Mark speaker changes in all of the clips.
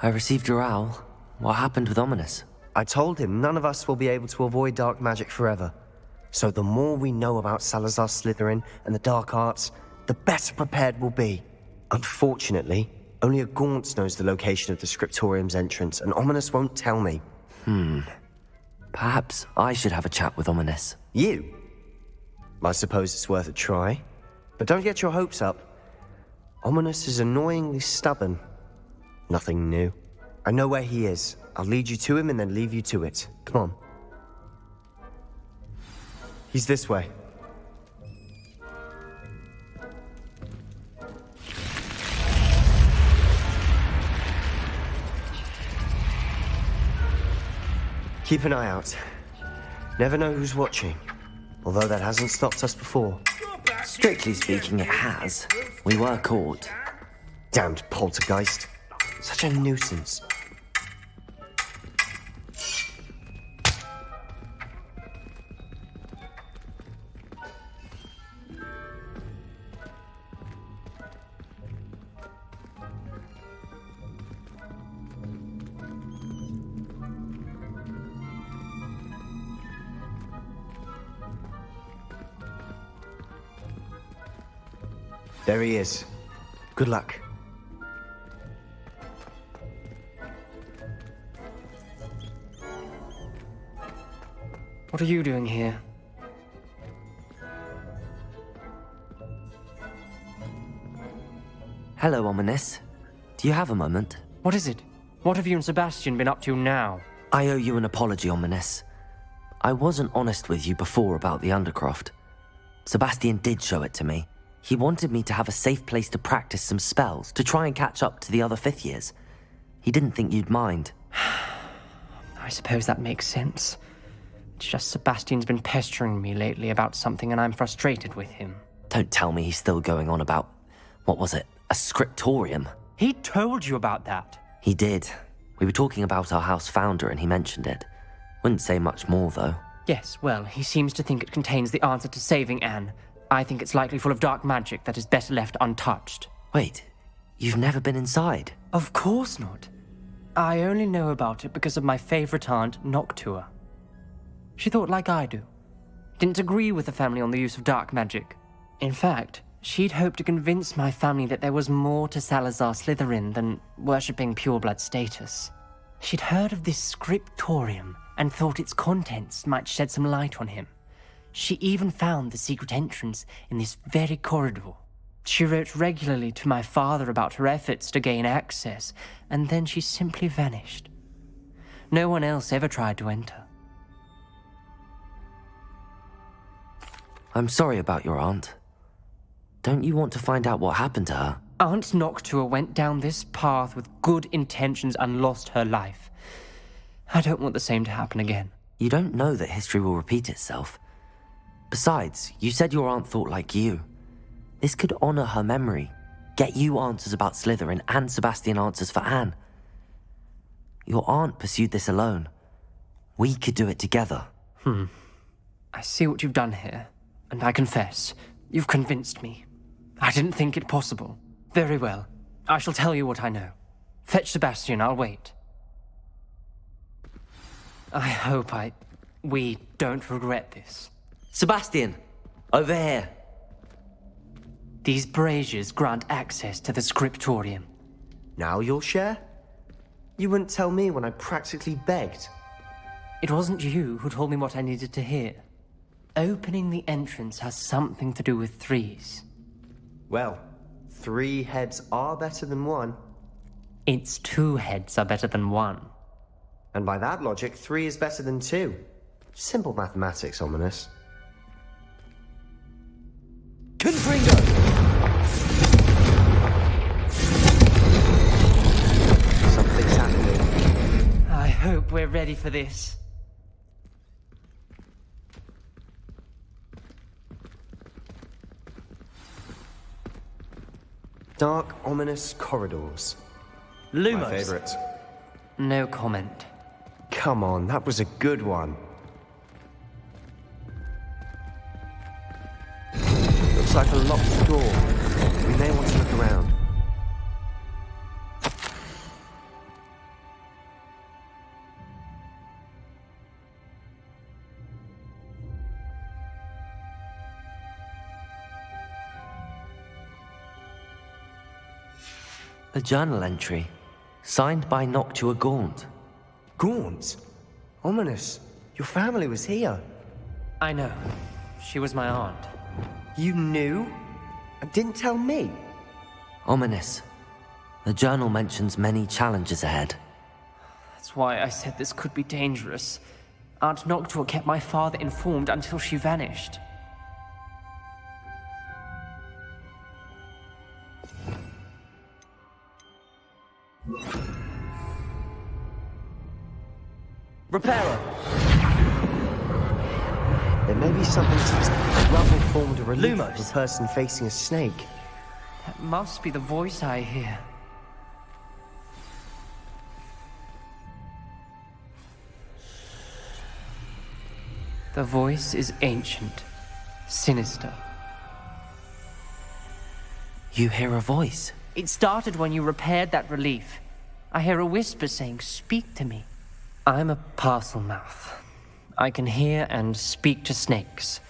Speaker 1: I received your owl. What happened with Ominous?
Speaker 2: I told him none of us will be able to avoid dark magic forever. So the more we know about Salazar Slytherin and the dark arts, the better prepared we'll be. Unfortunately, only a Gaunt knows the location of the Scriptorium's entrance, and Ominous won't tell me.
Speaker 1: Perhaps I should have a chat with Ominous.
Speaker 2: You? I suppose it's worth a try. But don't get your hopes up. Ominous is annoyingly stubborn. Nothing new. I know where he is. I'll lead you to him and then leave you to it. Come on. He's this way. Keep an eye out. Never know who's watching. Although that hasn't stopped us before.
Speaker 1: Strictly speaking, it has. We were caught.
Speaker 2: Damned poltergeist. Such a nuisance. There he is. Good luck.
Speaker 3: What are you doing here?
Speaker 1: Hello, Ominous. Do you have a moment?
Speaker 3: What is it? What have you and Sebastian been up to now?
Speaker 1: I owe you an apology, Ominous. I wasn't honest with you before about the Undercroft. Sebastian did show it to me. He wanted me to have a safe place to practice some spells, to try and catch up to the other fifth years. He didn't think you'd mind.
Speaker 3: I suppose that makes sense. It's just Sebastian's been pestering me lately about something and I'm frustrated with him.
Speaker 1: Don't tell me he's still going on about, what was it, a scriptorium?
Speaker 3: He told you about that.
Speaker 1: He did. We were talking about our house founder and he mentioned it. Wouldn't say much more, though.
Speaker 3: Yes, well, he seems to think it contains the answer to saving Anne. I think it's likely full of dark magic that is better left untouched.
Speaker 1: Wait, you've never been inside?
Speaker 3: Of course not. I only know about it because of my favorite aunt, Noctua. She thought like I do. Didn't agree with the family on the use of dark magic. In fact, she'd hoped to convince my family that there was more to Salazar Slytherin than worshipping pureblood status. She'd heard of this scriptorium and thought its contents might shed some light on him. She even found the secret entrance in this very corridor. She wrote regularly to my father about her efforts to gain access, and then she simply vanished. No one else ever tried to enter.
Speaker 1: I'm sorry about your aunt. Don't you want to find out what happened to her?
Speaker 3: Aunt Noctua went down this path with good intentions and lost her life. I don't want the same to happen again.
Speaker 1: You don't know that history will repeat itself. Besides, you said your aunt thought like you. This could honor her memory, get you answers about Slytherin and Sebastian answers for Anne. Your aunt pursued this alone. We could do it together.
Speaker 3: I see what you've done here, and I confess, you've convinced me. I didn't think it possible. Very well. I shall tell you what I know. Fetch Sebastian, I'll wait. I hope we don't regret this.
Speaker 1: Sebastian! Over here!
Speaker 3: These braziers grant access to the scriptorium.
Speaker 2: Now you'll share? You wouldn't tell me when I practically begged.
Speaker 3: It wasn't you who told me what I needed to hear. Opening the entrance has something to do with threes.
Speaker 2: Well, 3 heads are better than 1.
Speaker 3: Its 2 heads are better than 1.
Speaker 2: And by that logic, 3 is better than 2. Simple mathematics, Ominous. Confringo! Something's happening.
Speaker 3: I hope we're ready for this.
Speaker 2: Dark, ominous corridors.
Speaker 3: Lumos.
Speaker 2: My favorite.
Speaker 3: No comment.
Speaker 2: Come on, that was a good one. Looks like a locked door. We may want to look around.
Speaker 1: A journal entry, signed by Noctua Gaunt.
Speaker 2: Gaunt? Ominous. Your family was here.
Speaker 3: I know. She was my aunt.
Speaker 2: You knew? And didn't tell me?
Speaker 1: Ominous. The journal mentions many challenges ahead.
Speaker 3: That's why I said this could be dangerous. Aunt Noctua kept my father informed until she vanished. Repairer!
Speaker 2: There may be something to this. Rubble formed a relief of
Speaker 3: Lumos.
Speaker 2: a person facing a snake.
Speaker 3: That must be the voice I hear. The voice is ancient, sinister.
Speaker 1: You hear a voice.
Speaker 3: It started when you repaired that relief. I hear a whisper saying, "Speak to me." I'm a parcel mouth. I can hear and speak to snakes.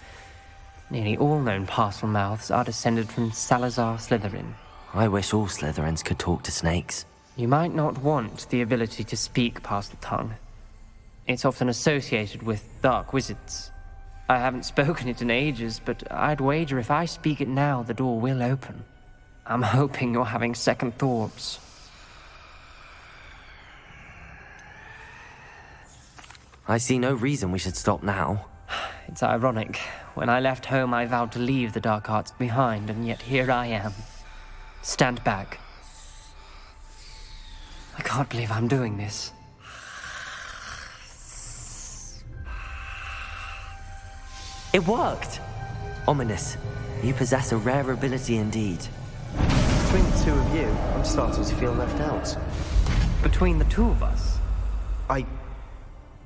Speaker 3: Nearly all known parcel mouths are descended from Salazar Slytherin.
Speaker 1: I wish all Slytherins could talk to snakes.
Speaker 3: You might not want the ability to speak parcel tongue. It's often associated with dark wizards. I haven't spoken it in ages, but I'd wager if I speak it now, the door will open. I'm hoping you're having second thoughts.
Speaker 1: I see no reason we should stop now.
Speaker 3: It's ironic. When I left home, I vowed to leave the dark arts behind, and yet here I am. Stand back. I can't believe I'm doing this.
Speaker 1: It worked! Ominous. You possess a rare ability indeed.
Speaker 2: Between the two of you, I'm starting to feel left out.
Speaker 3: Between the two of us,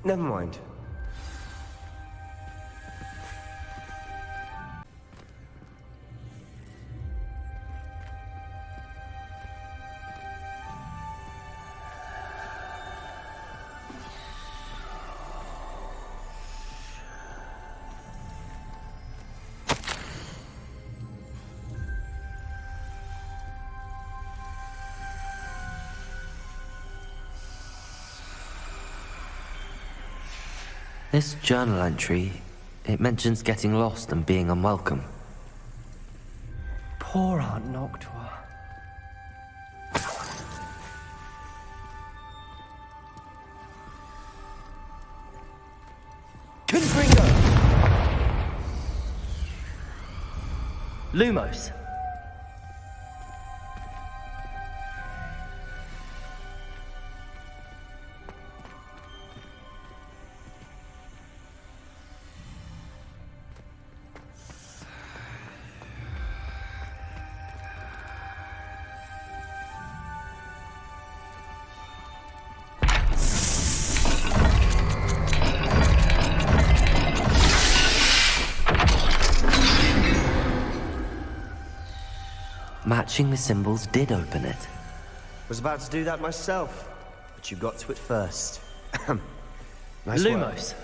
Speaker 2: Never mind.
Speaker 1: This journal entry, it mentions getting lost and being unwelcome.
Speaker 3: poor Aunt Noctua.
Speaker 2: Confringo!
Speaker 3: Lumos.
Speaker 1: Matching the symbols did open it.
Speaker 2: Was about to do that myself, but you got to it first. Nice work.
Speaker 3: Lumos.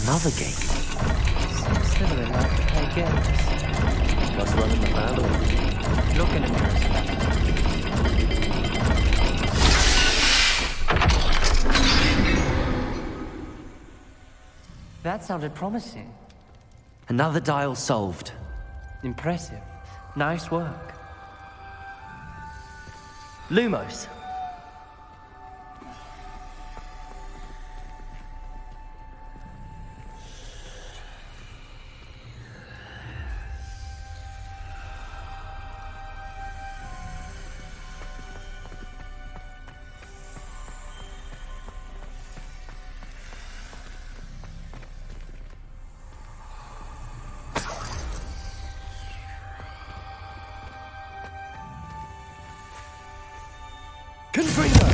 Speaker 1: Another gate.
Speaker 3: Slytherin like to play games.
Speaker 2: Must run in the family.
Speaker 3: Looking interesting. That sounded promising.
Speaker 1: Another dial solved.
Speaker 3: Impressive. Nice work.
Speaker 1: Lumos.
Speaker 2: Confringo!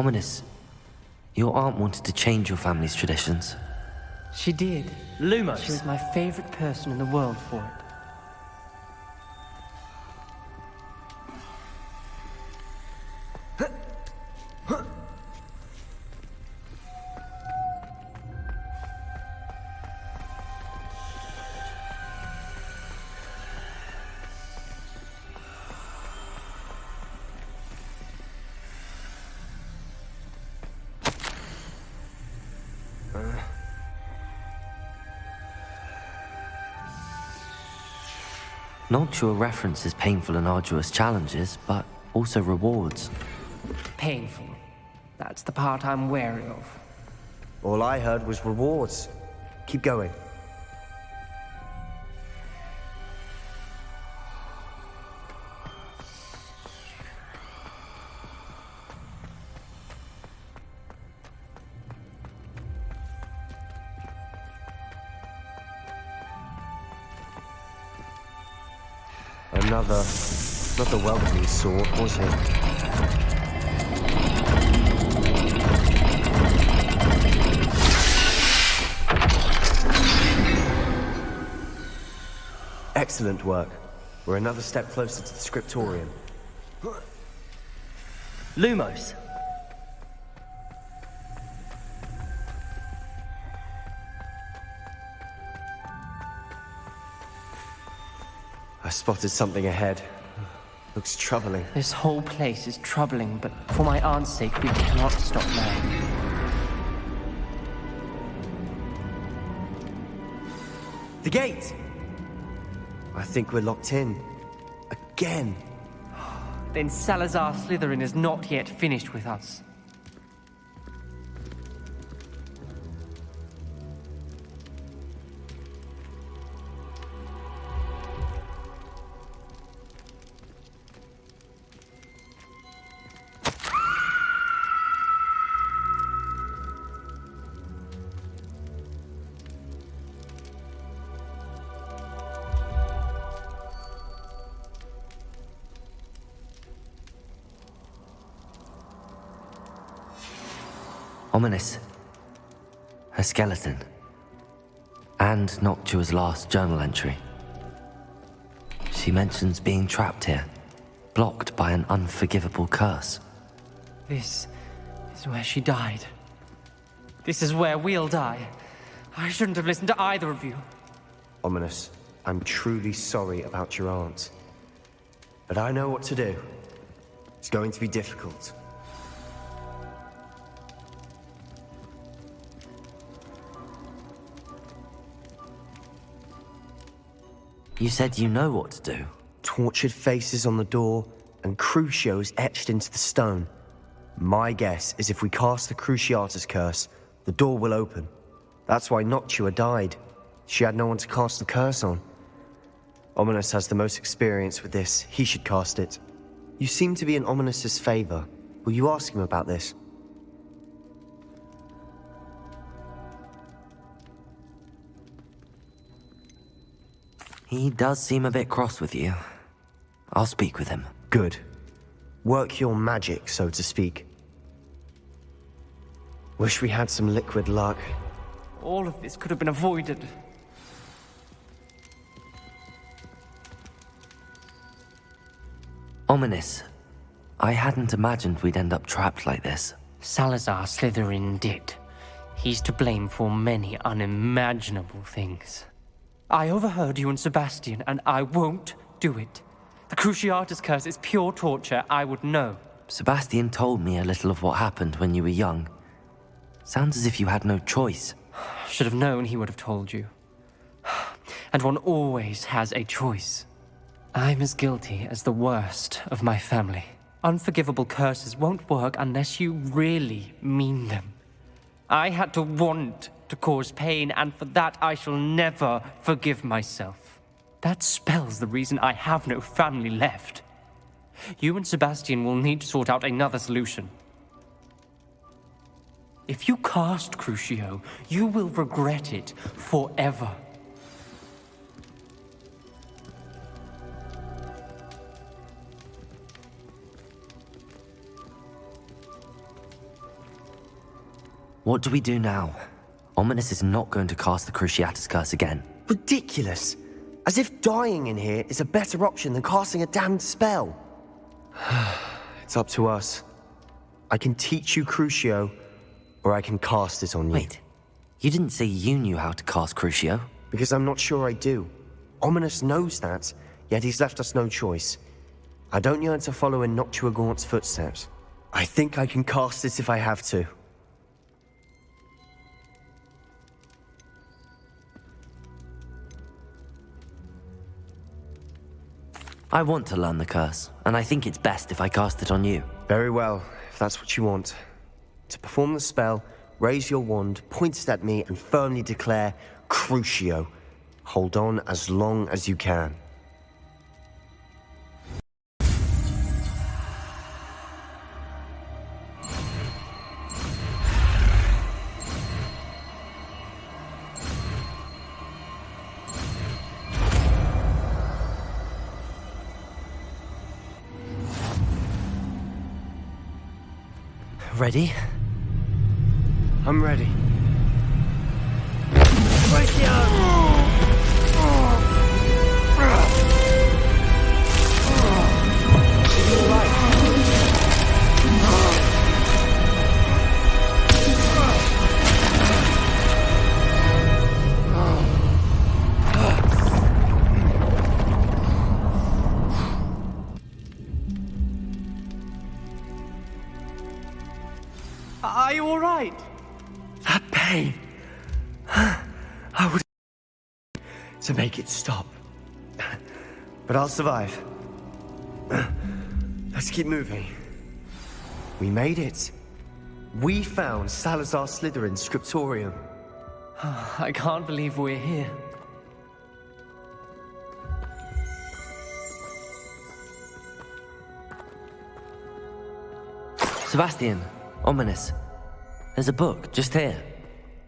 Speaker 1: Ominous, your aunt wanted to change your family's traditions.
Speaker 3: She did.
Speaker 4: Lumos.
Speaker 3: She was my favorite person in the world for it.
Speaker 1: Noctua references painful and arduous challenges, but also rewards.
Speaker 3: Painful. That's the part I'm wary of.
Speaker 2: All I heard was rewards. Keep going. Another welcoming sword, was it? Excellent work. We're another step closer to the scriptorium.
Speaker 4: Lumos.
Speaker 2: I spotted something ahead. Looks troubling.
Speaker 3: This whole place is troubling, but for my aunt's sake, we cannot stop now.
Speaker 2: The gate! I think we're locked in. Again.
Speaker 3: Then Salazar Slytherin is not yet finished with us.
Speaker 1: Ominous. Her skeleton. And Noctua's last journal entry. She mentions being trapped here, blocked by an unforgivable curse.
Speaker 3: This is where she died. This is where we'll die. I shouldn't have listened to either of you.
Speaker 2: Ominous, I'm truly sorry about your aunt. But I know what to do. It's going to be difficult.
Speaker 1: You said you know what to do.
Speaker 2: Tortured faces on the door and Crucios etched into the stone. My guess is if we cast the Cruciatus curse, the door will open. That's why Noctua died. She had no one to cast the curse on. Ominous has the most experience with this. He should cast it. You seem to be in Ominous's favor. Will you ask him about this?
Speaker 1: He does seem a bit cross with you. I'll speak with him.
Speaker 2: Good. Work your magic, so to speak. Wish we had some liquid luck.
Speaker 3: All of this could have been avoided.
Speaker 1: Ominous. I hadn't imagined we'd end up trapped like this.
Speaker 3: Salazar Slytherin did. He's to blame for many unimaginable things. I overheard you and Sebastian, and I won't do it. The Cruciatus curse is pure torture, I would know.
Speaker 1: Sebastian told me a little of what happened when you were young. Sounds as if you had no choice.
Speaker 3: Should have known he would have told you. And one always has a choice. I'm as guilty as the worst of my family. Unforgivable curses won't work unless you really mean them. I had to want to cause pain, and for that I shall never forgive myself. That spells the reason I have no family left. You and Sebastian will need to sort out another solution. If you cast Crucio, you will regret it forever.
Speaker 1: What do we do now? Ominous is not going to cast the Cruciatus Curse again.
Speaker 2: Ridiculous! As if dying in here is a better option than casting a damned spell. It's up to us. I can teach you Crucio, or I can cast it on you.
Speaker 1: Wait, you didn't say you knew how to cast Crucio?
Speaker 2: Because I'm not sure I do. Ominous knows that, yet he's left us no choice. I don't yearn to follow in Noctua Gaunt's footsteps. I think I can cast it if I have to.
Speaker 1: I want to learn the curse, and I think it's best if I cast it on you.
Speaker 2: Very well, if that's what you want. To perform the spell, raise your wand, point it at me, and firmly declare Crucio. Hold on as long as you can.
Speaker 1: Ready?
Speaker 2: I'm ready.
Speaker 3: Are you all right?
Speaker 2: That pain. I would to make it stop. But I'll survive. Let's keep moving. We made it. We found Salazar Slytherin's scriptorium.
Speaker 3: I can't believe we're here.
Speaker 1: Sebastian, Ominous. There's a book just here.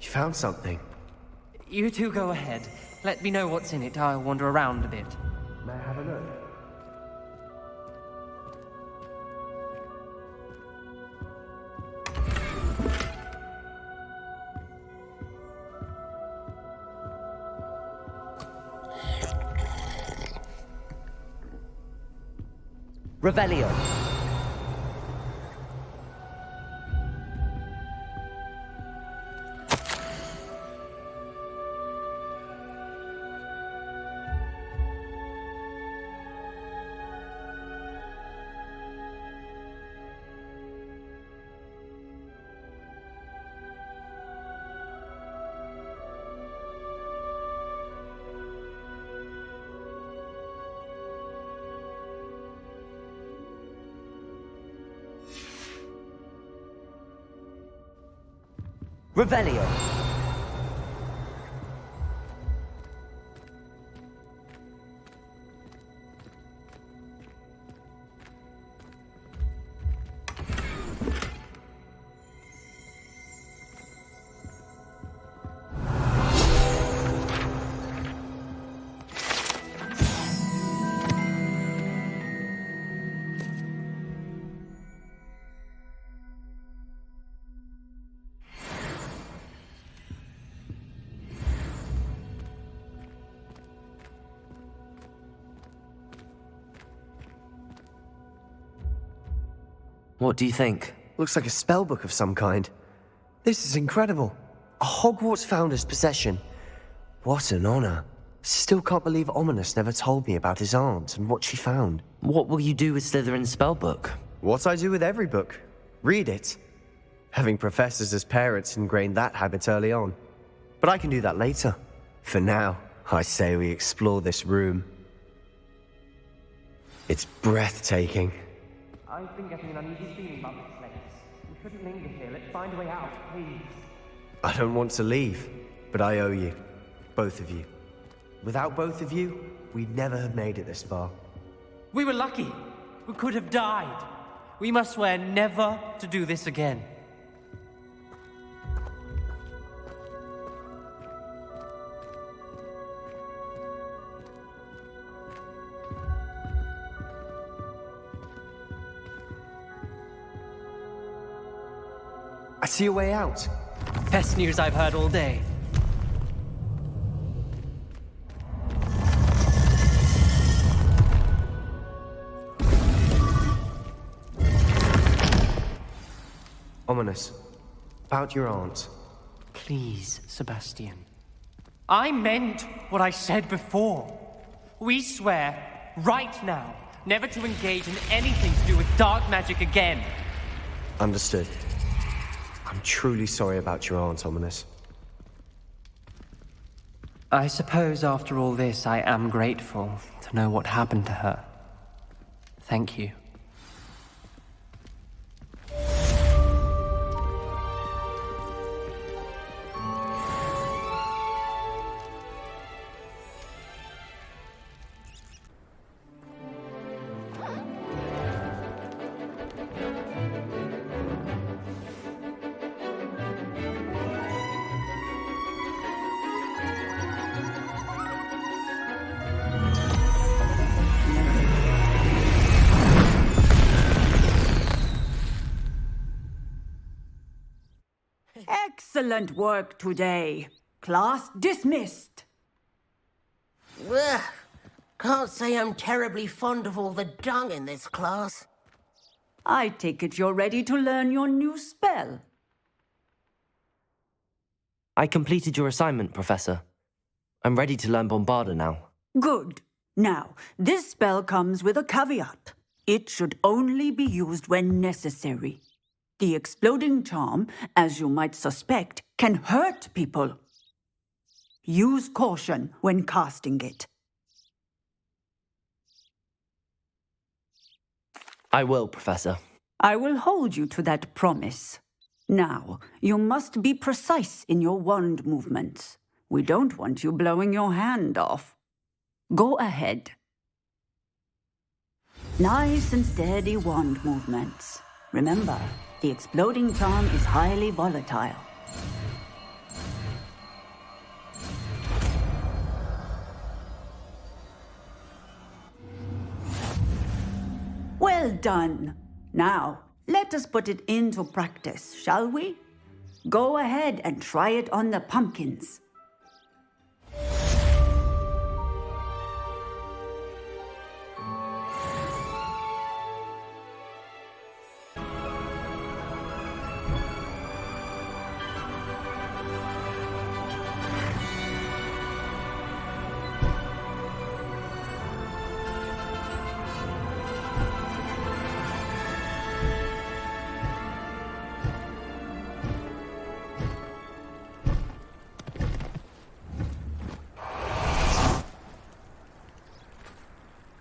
Speaker 2: You found something.
Speaker 3: You two go ahead. Let me know what's in it. I'll wander around a bit.
Speaker 2: May I have a look?
Speaker 1: Revelio. Revelio. What do you think?
Speaker 2: Looks like a spellbook of some kind. This is incredible. A Hogwarts founder's possession. What an honor. Still can't believe Ominous never told me about his aunt and what she found.
Speaker 1: What will you do with Slytherin's spellbook?
Speaker 2: What I do with every book. Read it. Having professors as parents ingrained that habit early on. But I can do that later. For now, I say we explore this room. It's breathtaking.
Speaker 3: I've been getting an uneasy feeling about this place. We shouldn't linger here. Let's find a way out, please.
Speaker 2: I don't want to leave, but I owe you. Both of you. Without both of you, we'd never have made it this far.
Speaker 3: We were lucky. We could have died. We must swear never to do this again.
Speaker 2: I see a way out.
Speaker 3: best news I've heard all day.
Speaker 2: Ominous. About your aunt.
Speaker 3: Please, Sebastian. I meant what I said before. We swear, right now, never to engage in anything to do with dark magic again.
Speaker 2: Understood. I'm truly sorry about your aunt, Ominous.
Speaker 3: I suppose after all this, I am grateful to know what happened to her. Thank you.
Speaker 4: Excellent work today. Class dismissed.
Speaker 5: Ugh. Can't say I'm terribly fond of all the dung in this class.
Speaker 4: I take it you're ready to learn your new spell.
Speaker 1: I completed your assignment, Professor. I'm ready to learn Bombarda now.
Speaker 4: Good. Now, this spell comes with a caveat. It should only be used when necessary. The exploding charm, as you might suspect, can hurt people. Use caution when casting it.
Speaker 1: I will, Professor.
Speaker 4: I will hold you to that promise. Now, you must be precise in your wand movements. We don't want you blowing your hand off. Go ahead. Nice and steady wand movements. Remember, the exploding charm is highly volatile. Well done. Now, let us put it into practice, shall we? Go ahead and try it on the pumpkins.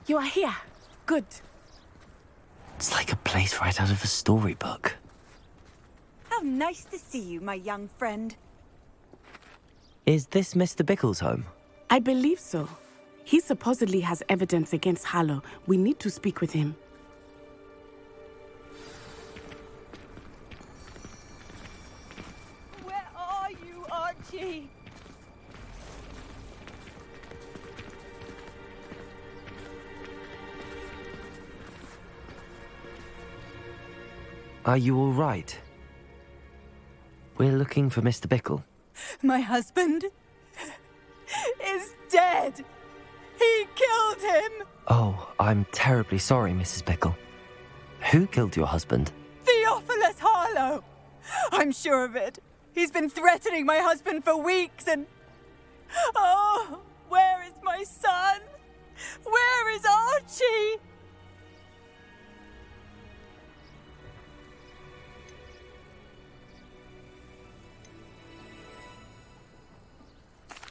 Speaker 6: You are here. Good.
Speaker 1: It's like a place right out of a storybook.
Speaker 6: How nice to see you, my young friend.
Speaker 1: Is this Mr. Bickle's home?
Speaker 7: I believe so. He supposedly has evidence against Harlow. We need to speak with him.
Speaker 6: Where are you, Archie?
Speaker 1: Are you all right? We're looking for Mr. Bickle.
Speaker 6: My husband is dead. He killed him.
Speaker 1: Oh, I'm terribly sorry, Mrs. Bickle. Who killed your husband?
Speaker 6: Theophilus Harlow. I'm sure of it. He's been threatening my husband for weeks and... Oh, where is my son? Where is Archie?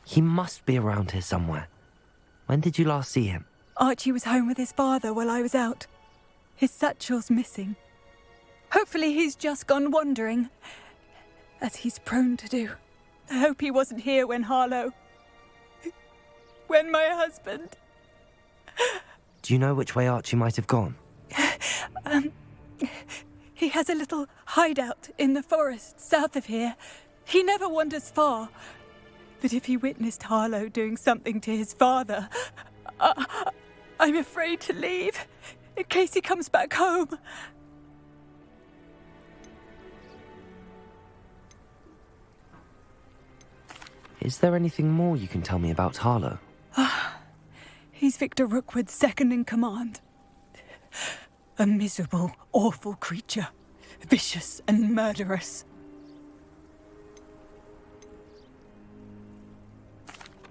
Speaker 1: He must be around here somewhere. When did you last see him?
Speaker 6: Archie was home with his father while I was out. His satchel's missing. Hopefully he's just gone wandering, as he's prone to do. I hope he wasn't here when Harlow... when my husband...
Speaker 1: Do you know which way Archie might have gone?
Speaker 6: He has a little hideout in the forest south of here. He never wanders far. But if he witnessed Harlow doing something to his father, I'm afraid to leave, in case he comes back home.
Speaker 1: Is there anything more you can tell me about Harlow?
Speaker 6: He's Victor Rookwood's second in command. A miserable, awful creature. Vicious and murderous.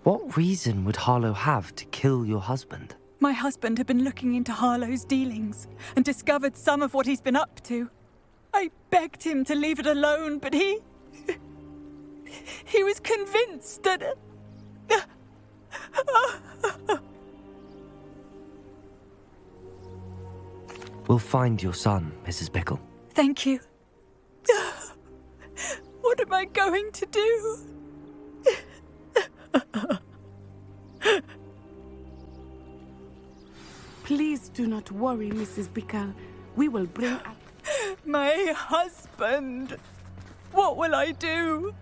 Speaker 1: What reason would Harlow have to kill your husband?
Speaker 6: My husband had been looking into Harlow's dealings and discovered some of what he's been up to. I begged him to leave it alone, but he was convinced that...
Speaker 1: We'll find your son, Mrs. Bickle.
Speaker 6: Thank you. What am I going to do?
Speaker 7: Please do not worry, Mrs. Bickle. We will bring up...
Speaker 6: My husband. What will I do?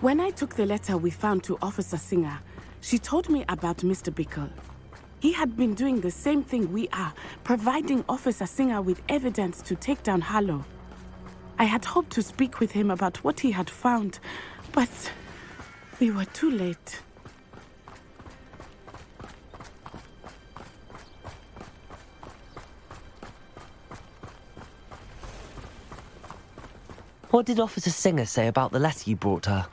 Speaker 7: When I took the letter we found to Officer Singer, she told me about Mr. Bickle. He had been doing the same thing we are, providing Officer Singer with evidence to take down Harlow. I had hoped to speak with him about what he had found, but we were too late.
Speaker 1: What did Officer Singer say about the letter you brought her?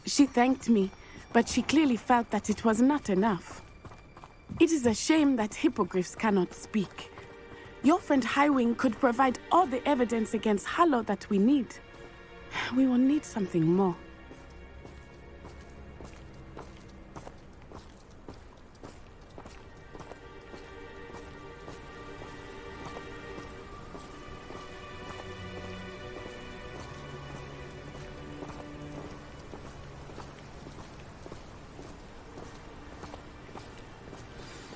Speaker 7: She thanked me, but she clearly felt that it was not enough. It is a shame that hippogriffs cannot speak. Your friend Highwing could provide all the evidence against Harlow that we need. We will need something more.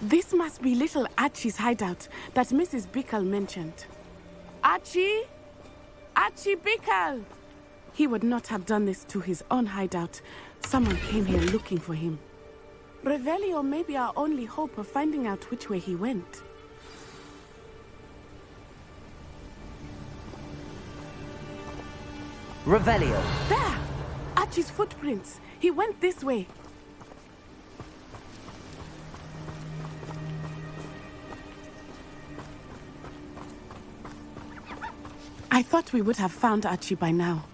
Speaker 7: This must be little Archie's hideout that Mrs. Bickle mentioned. Archie? Archie Bickle! He would not have done this to his own hideout. Someone came here looking for him. Revelio may be our only hope of finding out which way he went.
Speaker 1: Revelio!
Speaker 7: There! Archie's footprints. He went this way. I thought we would have found Archie by now.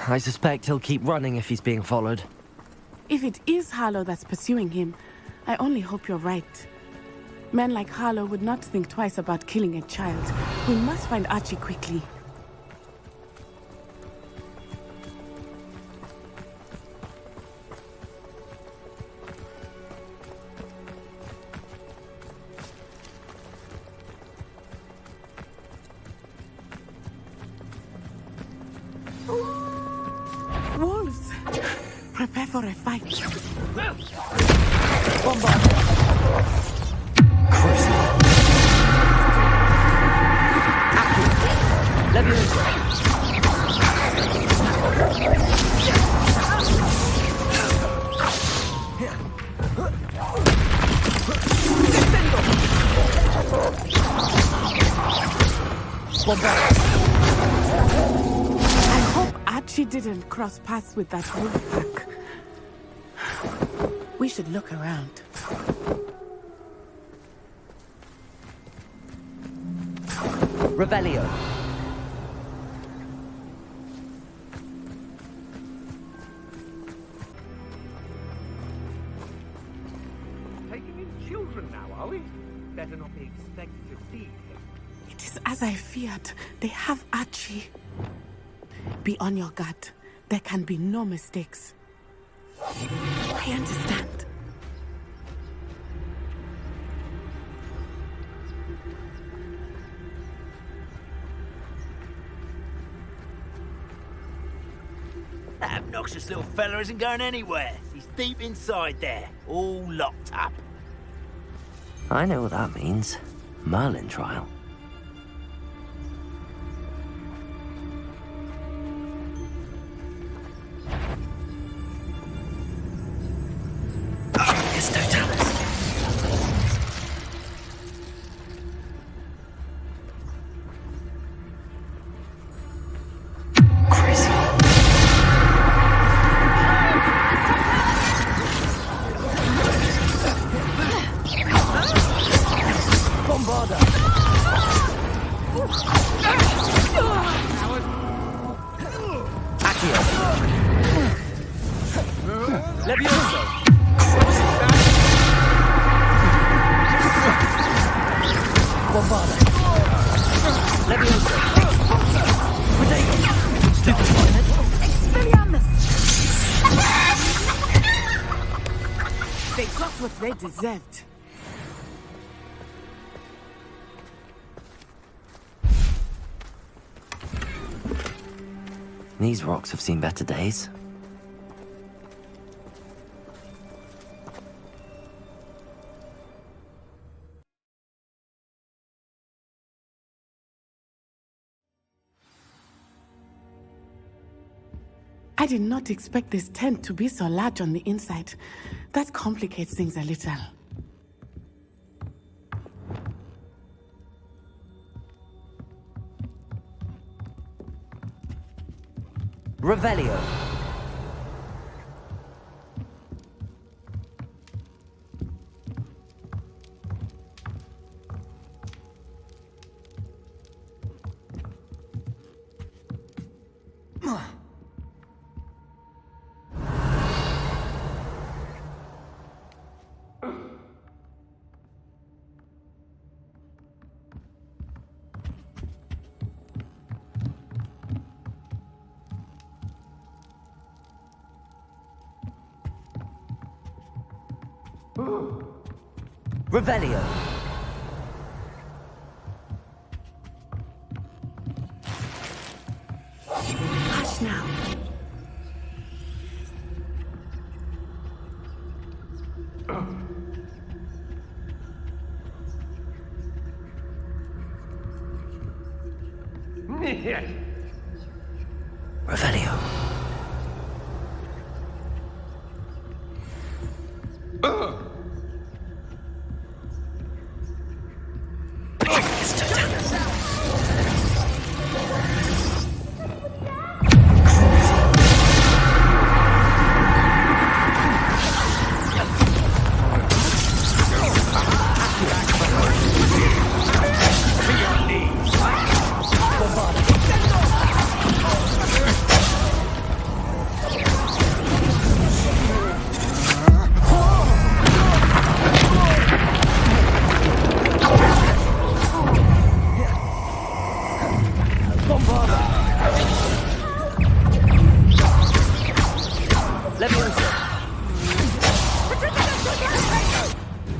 Speaker 1: I suspect he'll keep running if he's being followed.
Speaker 7: If it is Harlow that's pursuing him, I only hope you're right. Men like Harlow would not think twice about killing a child. We must find Archie quickly. Wolves! Prepare for a fight. I hope Archie didn't cross paths with that wolf pack. We should look around.
Speaker 1: Revelio!
Speaker 8: Taking in children now, are we? Better not be expected to feed him.
Speaker 7: It is as I feared. They have Archie. Be on your guard. There can be no mistakes. I understand.
Speaker 9: That obnoxious little fella isn't going anywhere. He's deep inside there, all locked up.
Speaker 1: I know what that means. Merlin trial. Levioso! Bombarda! Levioso!
Speaker 7: They got what they deserved.
Speaker 1: These rocks have seen better days.
Speaker 7: I did not expect this tent to be so large on the inside. That complicates things a little.
Speaker 1: Revelio! Revelio!
Speaker 7: Hush now.
Speaker 1: Revelio!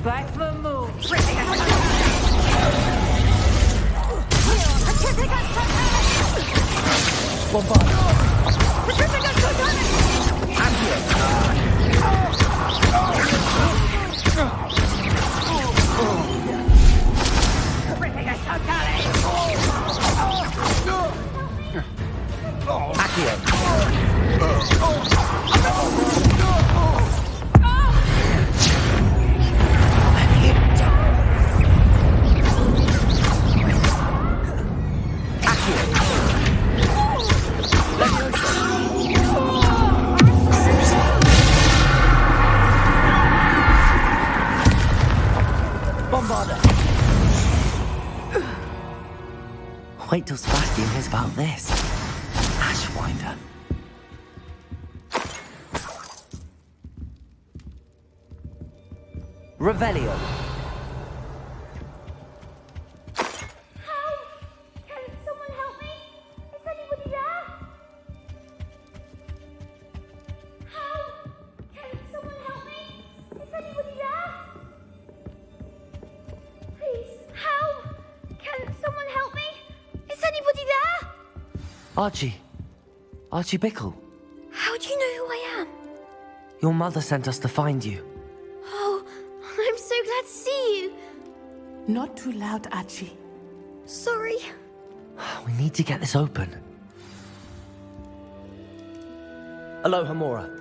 Speaker 4: Back the move.
Speaker 1: Wait till Sebastian hears about this. Ashwinder. Revelio.
Speaker 10: Can someone help me? Is anybody there? How? Can someone help me? Is anybody there? Please, how? Can someone help me? Is anybody there?
Speaker 1: Archie Bickle.
Speaker 10: How do you know who I am?
Speaker 1: Your mother sent us to find you.
Speaker 10: Oh, I'm so glad to see you.
Speaker 7: Not too loud, Archie.
Speaker 10: Sorry.
Speaker 1: We need to get this open. Aloha, Mora.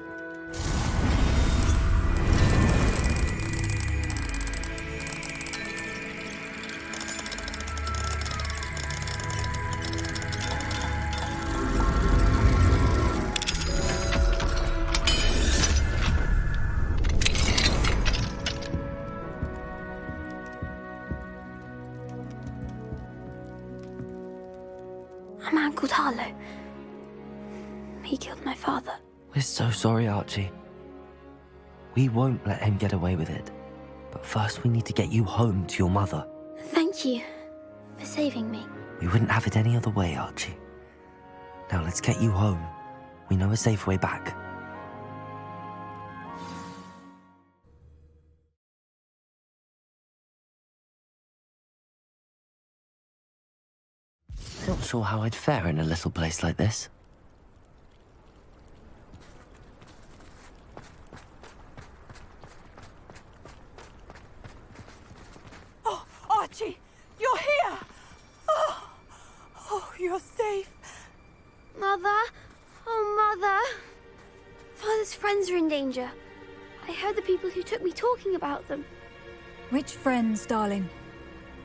Speaker 10: A man called Harlow. he killed my father.
Speaker 1: We're so sorry, Archie. We won't let him get away with it. But first we need to get you home to your mother.
Speaker 10: Thank you for saving me.
Speaker 1: We wouldn't have it any other way, Archie. Now let's get you home. We know a safe way back. Not sure how I'd fare in a little place like this.
Speaker 6: Oh, Archie, you're here! Oh, you're safe.
Speaker 10: Mother? Oh, Mother. Father's friends are in danger. I heard the people who took me talking about them.
Speaker 6: Which friends, darling?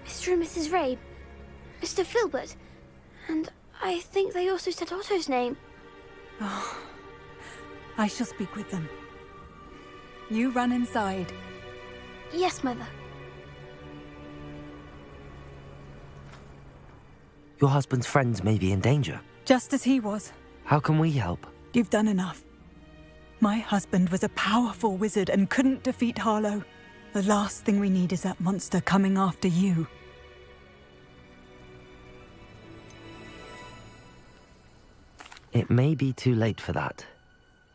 Speaker 10: Mr. and Mrs. Rabe, Mr. Filbert, and I think they also said Otto's name.
Speaker 6: Oh, I shall speak with them. You run inside.
Speaker 10: Yes, Mother.
Speaker 1: Your husband's friends may be in danger.
Speaker 6: Just as he was.
Speaker 1: How can we help?
Speaker 6: You've done enough. My husband was a powerful wizard and couldn't defeat Harlow. The last thing we need is that monster coming after you.
Speaker 1: It may be too late for that.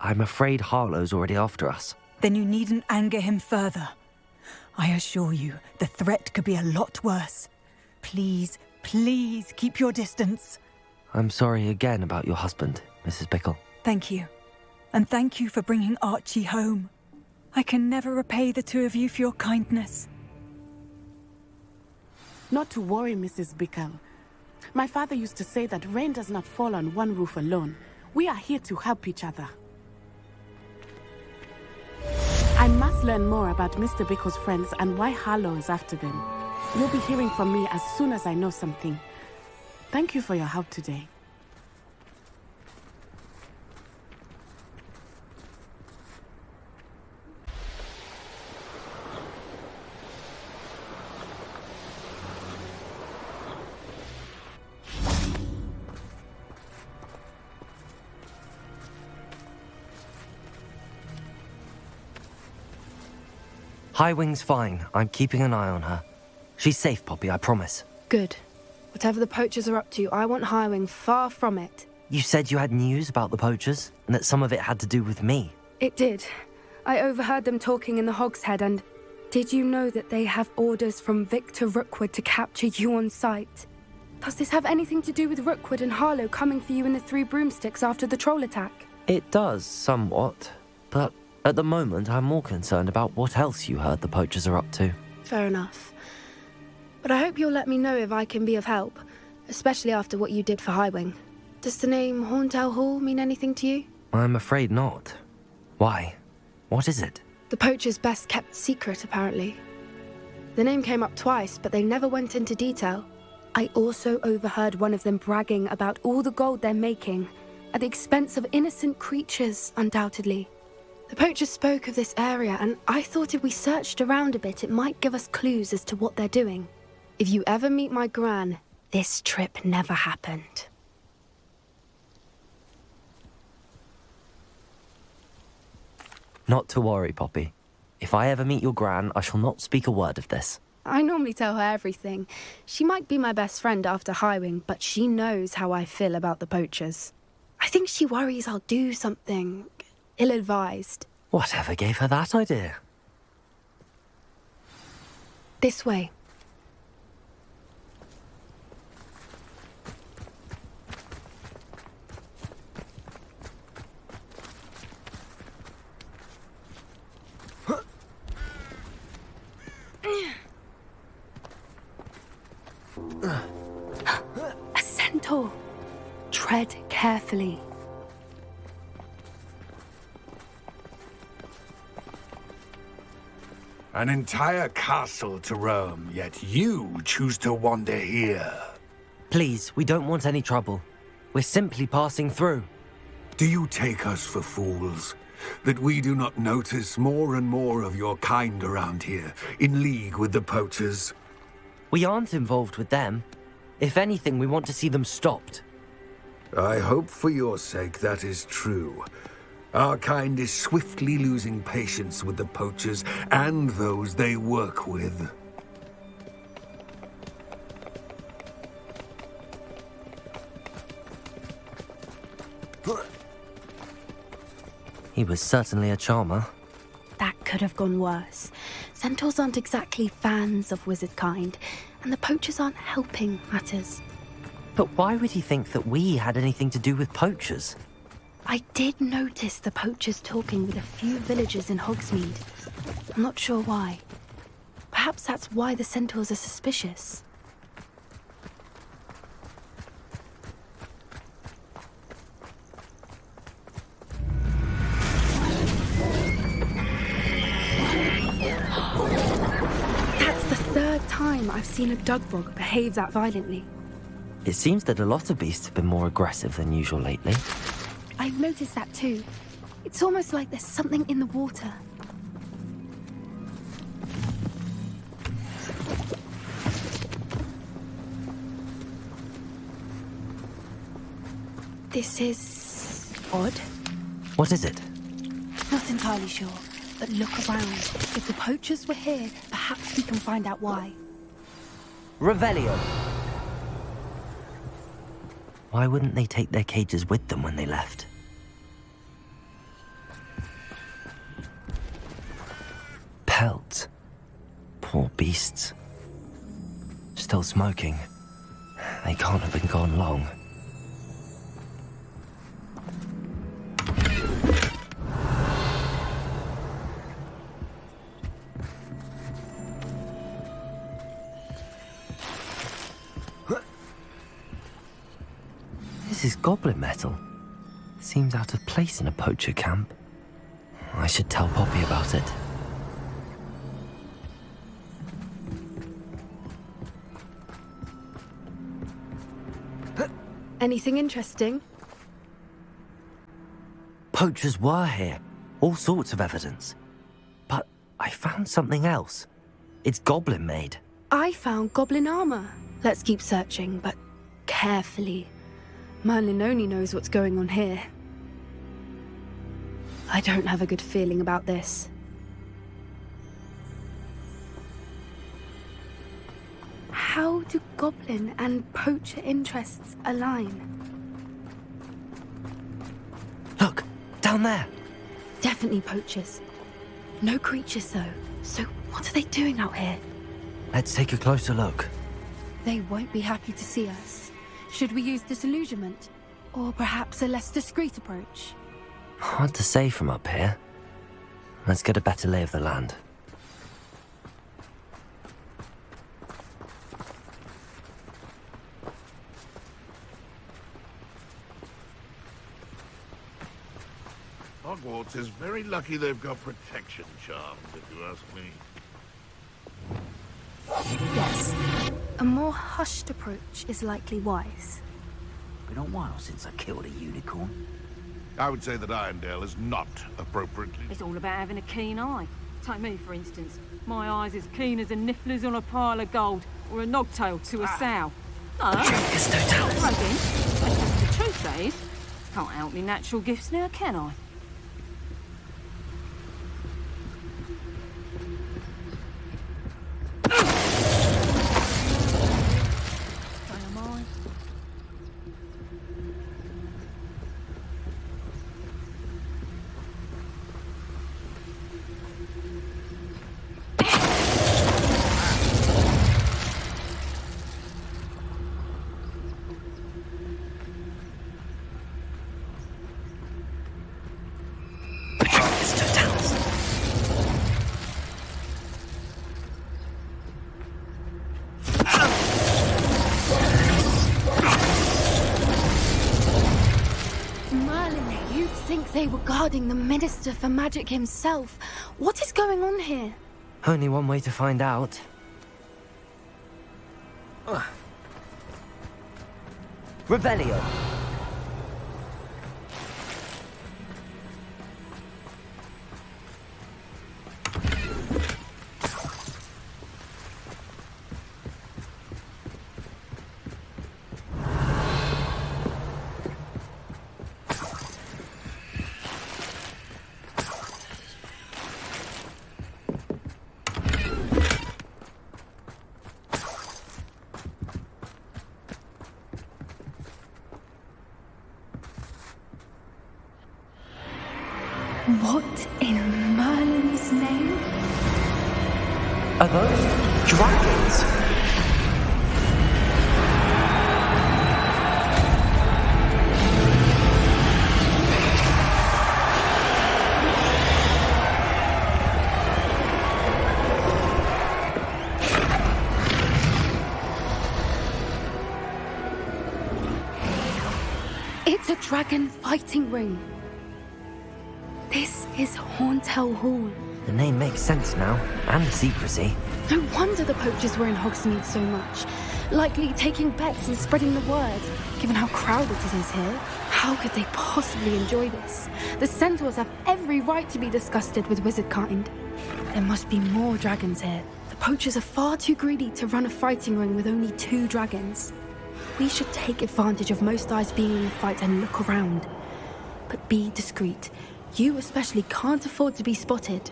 Speaker 1: I'm afraid Harlow's already after us.
Speaker 6: Then you needn't anger him further. I assure you, the threat could be a lot worse. Please, please keep your distance.
Speaker 1: I'm sorry again about your husband, Mrs. Bickle.
Speaker 6: Thank you. And thank you for bringing Archie home. I can never repay the two of you for your kindness.
Speaker 7: Not to worry, Mrs. Bickle. My father used to say that rain does not fall on one roof alone. We are here to help each other. I must learn more about Mr. Bickle's friends and why Harlow is after them. You'll be hearing from me as soon as I know something. Thank you for your help today.
Speaker 1: Highwing's fine. I'm keeping an eye on her. She's safe, Poppy, I promise.
Speaker 11: Good. Whatever the poachers are up to, I want Highwing far from it.
Speaker 1: You said you had news about the poachers, and that some of it had to do with me.
Speaker 11: It did. I overheard them talking in the Hogshead, and did you know that they have orders from Victor Rookwood to capture you on sight? Does this have anything to do with Rookwood and Harlow coming for you in the Three Broomsticks after the troll attack?
Speaker 1: It does, somewhat. But at the moment, I'm more concerned about what else you heard the poachers are up to.
Speaker 11: Fair enough. But I hope you'll let me know if I can be of help, especially after what you did for Highwing. Does the name Horntail Hall mean anything to you?
Speaker 1: I'm afraid not. Why? What is it?
Speaker 11: The poacher's best kept secret, apparently. The name came up twice, but they never went into detail. I also overheard one of them bragging about all the gold they're making, at the expense of innocent creatures, undoubtedly. The poachers spoke of this area, and I thought if we searched around a bit, it might give us clues as to what they're doing. If you ever meet my gran, this trip never happened.
Speaker 1: Not to worry, Poppy. If I ever meet your gran, I shall not speak a word of this.
Speaker 11: I normally tell her everything. She might be my best friend after Highwing, but she knows how I feel about the poachers. I think she worries I'll do something ill-advised.
Speaker 1: Whatever gave her that idea?
Speaker 11: This way. A centaur. Tread carefully.
Speaker 12: An entire castle to roam, yet you choose to wander here.
Speaker 1: Please, we don't want any trouble. We're simply passing through.
Speaker 12: Do you take us for fools? That we do not notice more and more of your kind around here, in league with the poachers?
Speaker 1: We aren't involved with them. If anything, we want to see them stopped.
Speaker 12: I hope for your sake that is true. Our kind is swiftly losing patience with the poachers and those they work with.
Speaker 1: He was certainly a charmer.
Speaker 11: That could have gone worse. Centaurs aren't exactly fans of wizard kind, and the poachers aren't helping matters.
Speaker 1: But why would he think that we had anything to do with poachers?
Speaker 11: I did notice the poachers talking with a few villagers in Hogsmeade. I'm not sure why. Perhaps that's why the centaurs are suspicious. That's the third time I've seen a dugbog behave that violently.
Speaker 1: It seems that a lot of beasts have been more aggressive than usual lately.
Speaker 11: I've noticed that too. It's almost like there's something in the water. This is odd.
Speaker 1: What is it?
Speaker 11: Not entirely sure, but look around. If the poachers were here, perhaps we can find out why.
Speaker 1: Revelio. Why wouldn't they take their cages with them when they left? Pelt. Poor beasts. Still smoking. They can't have been gone long. This is goblin metal. Seems out of place in a poacher camp. I should tell Poppy about it.
Speaker 11: Anything interesting?
Speaker 1: Poachers were here. All sorts of evidence. But I found something else. It's goblin made.
Speaker 11: I found goblin armor. Let's keep searching, but carefully. Merlin only knows what's going on here. I don't have a good feeling about this. How do goblin and poacher interests align?
Speaker 1: Look, down there.
Speaker 11: Definitely poachers. No creatures though. So what are they doing out here?
Speaker 1: Let's take a closer look.
Speaker 11: They won't be happy to see us. Should we use disillusionment? Or perhaps a less discreet approach?
Speaker 1: Hard to say from up here. Let's get a better lay of the land.
Speaker 13: Hogwarts is very lucky they've got protection charms, if you ask me.
Speaker 11: Yes. A more hushed approach is likely wise.
Speaker 9: Been a while since I killed a unicorn.
Speaker 13: I would say that Irondale is not appropriately...
Speaker 14: It's all about having a keen eye. Take me, for instance. My eye's as keen as a niffler's on a pile of gold, or a nogtail to a sow. No,
Speaker 1: There's no doubt.
Speaker 14: bragging. That's just the truth, that is. Can't help me natural gifts now, can I?
Speaker 11: They were guarding the Minister for Magic himself. What is going on here?
Speaker 1: Only one way to find out. Revelio.
Speaker 11: What in Merlin's name?
Speaker 1: Are those dragons?
Speaker 11: It's a dragon fighting ring. This is Hauntel Hall.
Speaker 1: The name makes sense now, and the secrecy.
Speaker 11: No wonder the poachers were in Hogsmeade so much. Likely taking bets and spreading the word. Given how crowded it is here, how could they possibly enjoy this? The centaurs have every right to be disgusted with wizard kind. There must be more dragons here. The poachers are far too greedy to run a fighting ring with only 2 dragons. We should take advantage of most eyes being in the fight and look around. But be discreet. You especially can't afford to be spotted.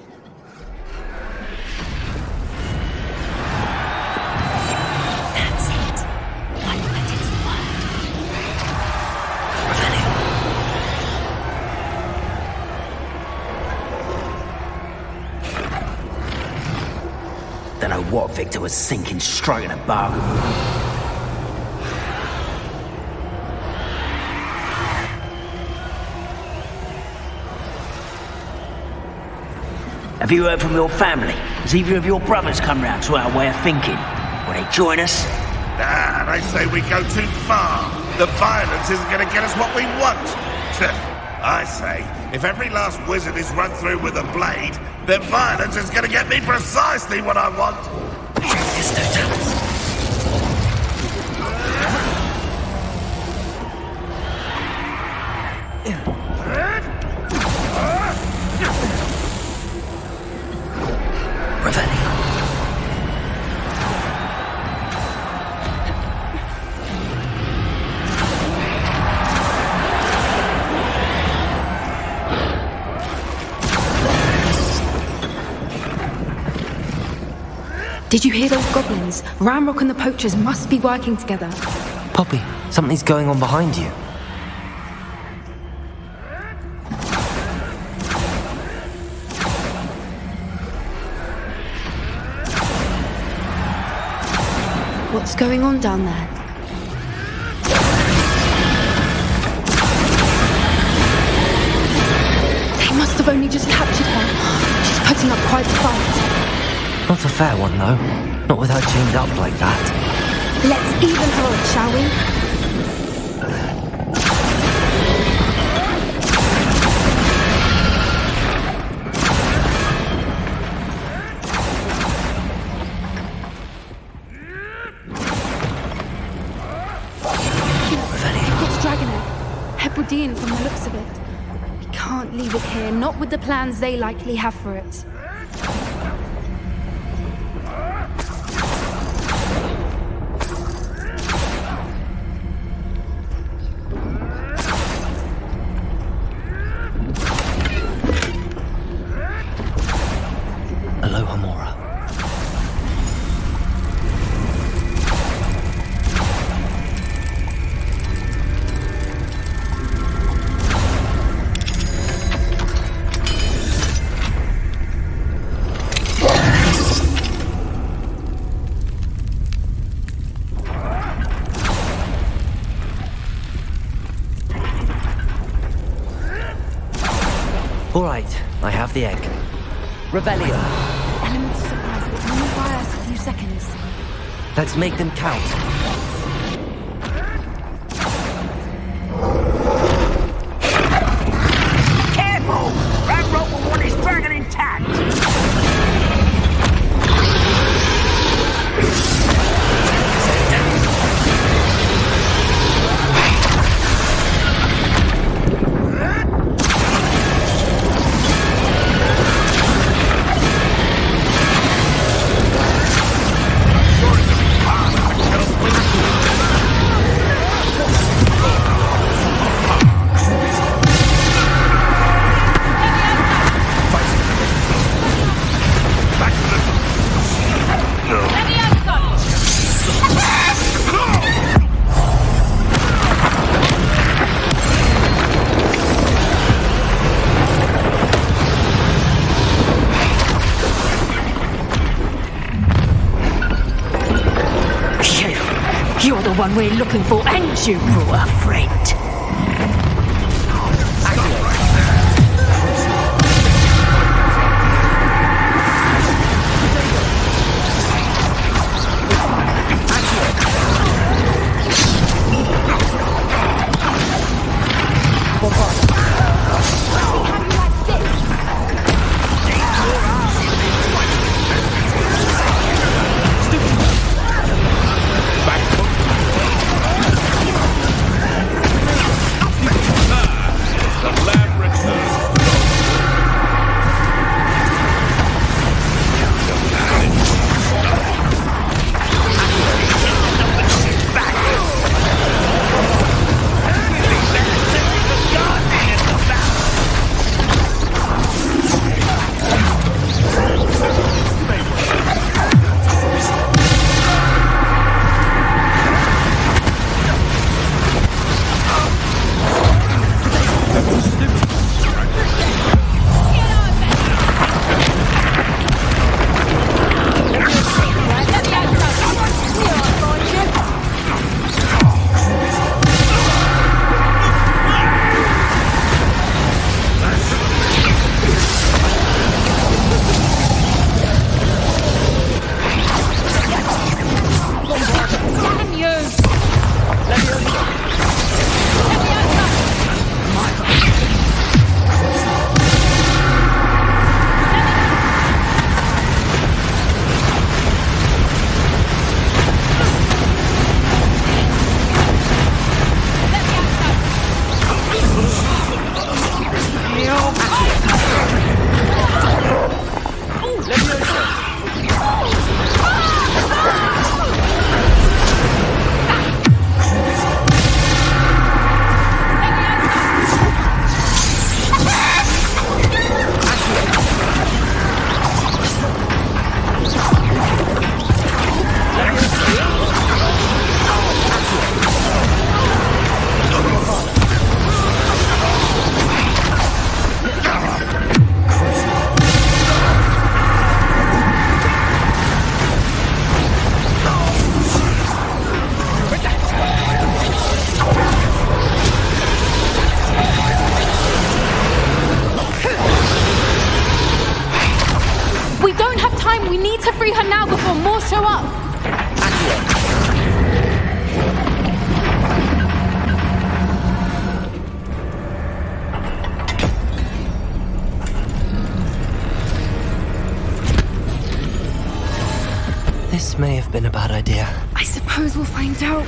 Speaker 1: That's it. I bet it's the word. Revelio.
Speaker 9: Don't know what Victor was thinking, striking a bargain. Have you heard from your family? Has either of your brothers come round to our way of thinking? Will they join us?
Speaker 13: Nah, they say we go too far. The violence isn't going to get us what we want. I say, if every last wizard is run through with a blade, then violence is going to get me precisely what I want.
Speaker 11: Did you hear those goblins? Ramrock and the poachers must be working together.
Speaker 1: Poppy, something's going on behind you.
Speaker 11: What's going on down there? They must have only just captured her. She's putting up quite the fight.
Speaker 1: Not a fair one, though. Not with her chained up like that.
Speaker 11: Let's even her up, shall we? It's Dragon Egg. Hebridean from the looks of it. We can't leave it here, not with the plans they likely have for it.
Speaker 1: All right, I have the egg. Revelio.
Speaker 11: Element of surprise will only buy us a few seconds.
Speaker 1: Let's make them count.
Speaker 9: Careful! Ramrock will want his dragon intact!
Speaker 14: one we're looking for, ain't you, poor friend?
Speaker 1: This may have been a bad idea.
Speaker 11: I suppose we'll find out.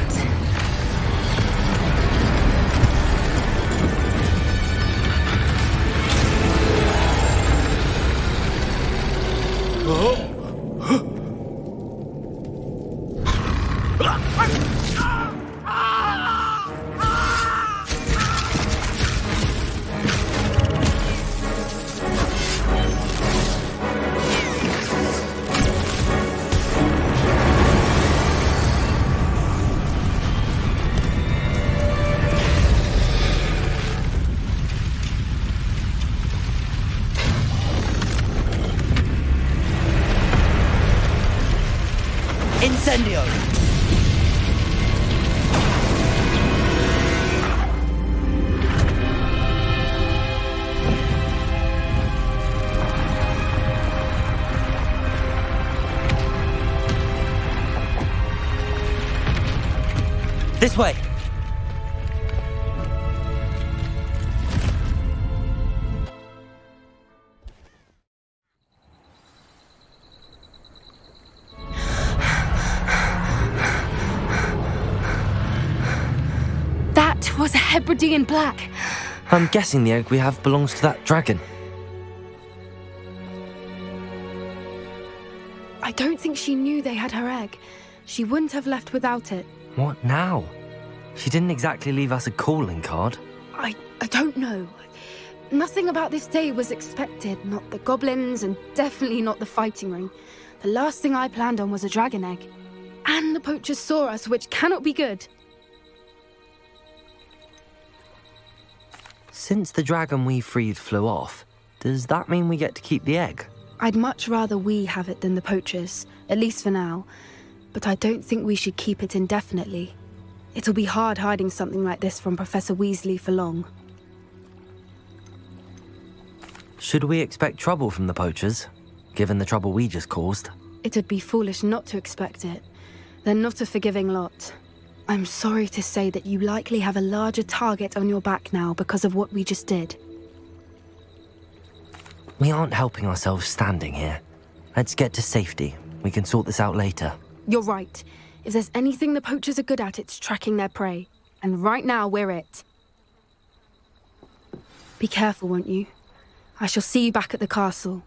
Speaker 1: Incendio! This way!
Speaker 11: Was a Hebridean black.
Speaker 1: I'm guessing the egg we have belongs to that dragon.
Speaker 11: I don't think she knew they had her egg. She wouldn't have left without it.
Speaker 1: What now? She didn't exactly leave us a calling card.
Speaker 11: I don't know. Nothing about this day was expected. Not the goblins, and definitely not the fighting ring. The last thing I planned on was a dragon egg. And the poachers saw us, which cannot be good.
Speaker 1: Since the dragon we freed flew off, does that mean we get to keep the egg?
Speaker 11: I'd much rather we have it than the poachers, at least for now. But I don't think we should keep it indefinitely. It'll be hard hiding something like this from Professor Weasley for long.
Speaker 1: Should we expect trouble from the poachers, given the trouble we just caused?
Speaker 11: It'd be foolish not to expect it. They're not a forgiving lot. I'm sorry to say that you likely have a larger target on your back now because of what we just did.
Speaker 1: We aren't helping ourselves standing here. Let's get to safety. We can sort this out later.
Speaker 11: You're right. If there's anything the poachers are good at, it's tracking their prey. And right now, we're it. Be careful, won't you? I shall see you back at the castle.